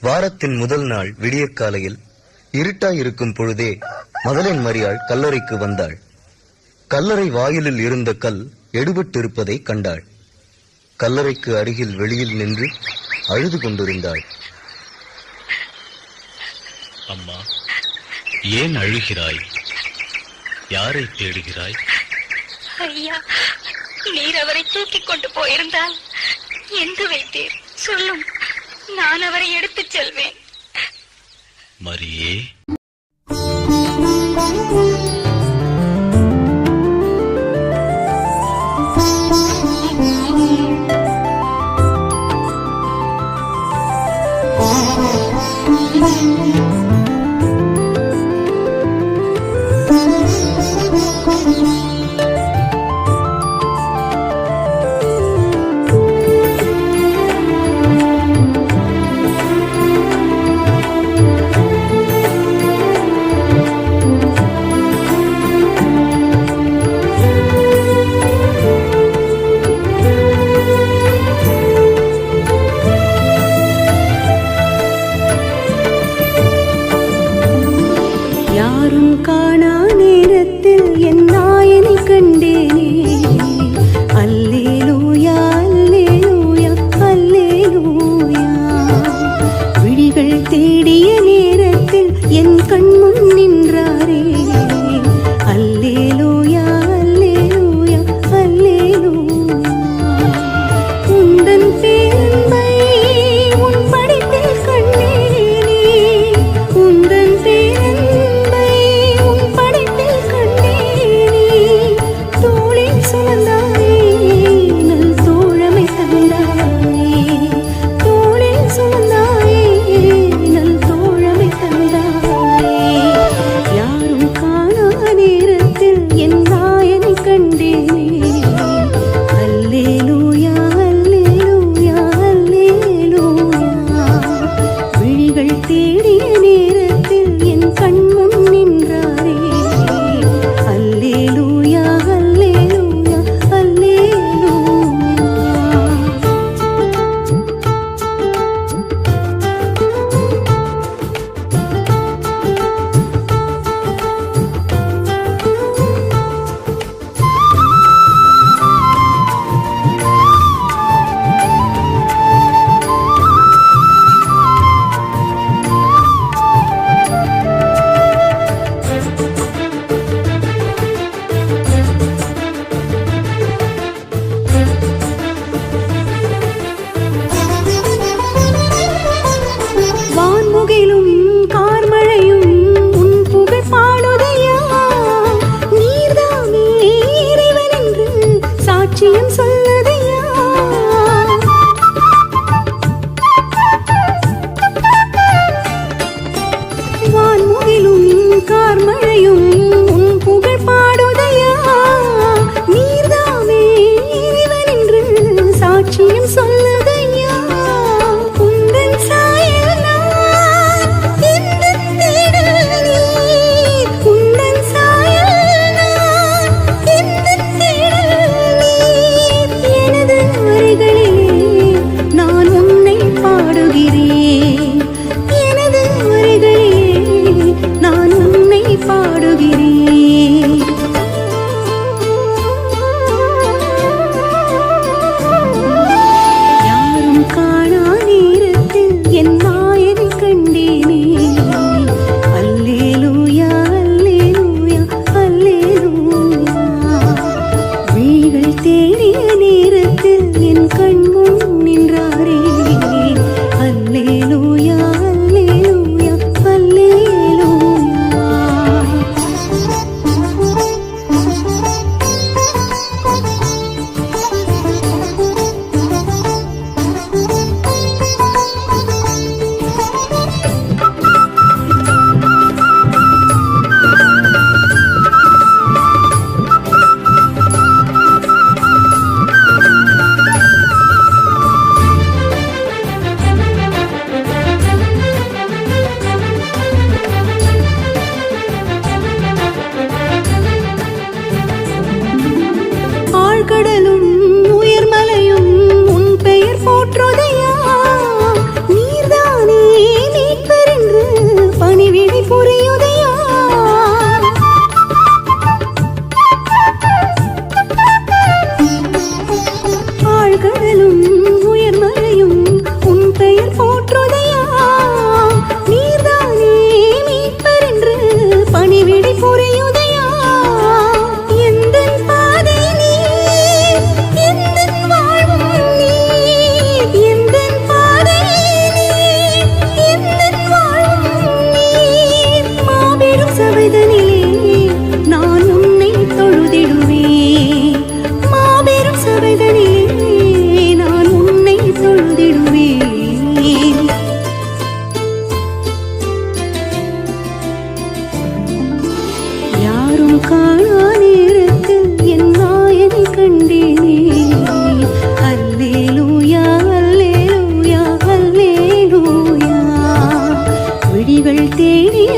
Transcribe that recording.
வாரத்தின் முதல் நாள் விடியற்காலையில் இருட்டாயிருக்கும் பொழுதே மதலேன் மரியாள் கல்லறைக்கு வந்தாள். கல்லறை வாயிலில் இருந்த கல் எடுபட்டிருப்பதை கண்டாள். கல்லறைக்கு அருகில் வெளியில் நின்று அழுது கொண்டிருந்தாள். அம்மா, ஏன் அழுகிறாய்? யாரை தேடுகிறாய்? ஐயா, நீர் அவரை தூக்கிக் கொண்டு போயிருந்தால் எங்கு வைத்தீர் சொல்லும், நான் அவரை எடுத்துச் செல்வேன். மரியே, ஆழ்கடலும் உயர்மலையும் உன் பெயர் போற்றுதையா. நீர்தானே மீட்பர் என்று பணிவிடை புரியுதையா. எந்தன் பாதை நீர், எந்தன் வாழ்வும் நீர். எந்தன் பாதை நீர், எந்தன் வாழ்வும் நீர். மாபெரும் சபைதனிலே நான் உன்னை தொழுதிடுவேன். மாபெரும் சபைதனிலே நான் உன்னை தொழுதிடுவேன். யாரும் காணா நேரத்தில் என் நாயனை கண்டேனே. அல்லேலூயா அல்லேலூயா அல்லேலூயா. விழிகள் தேடிய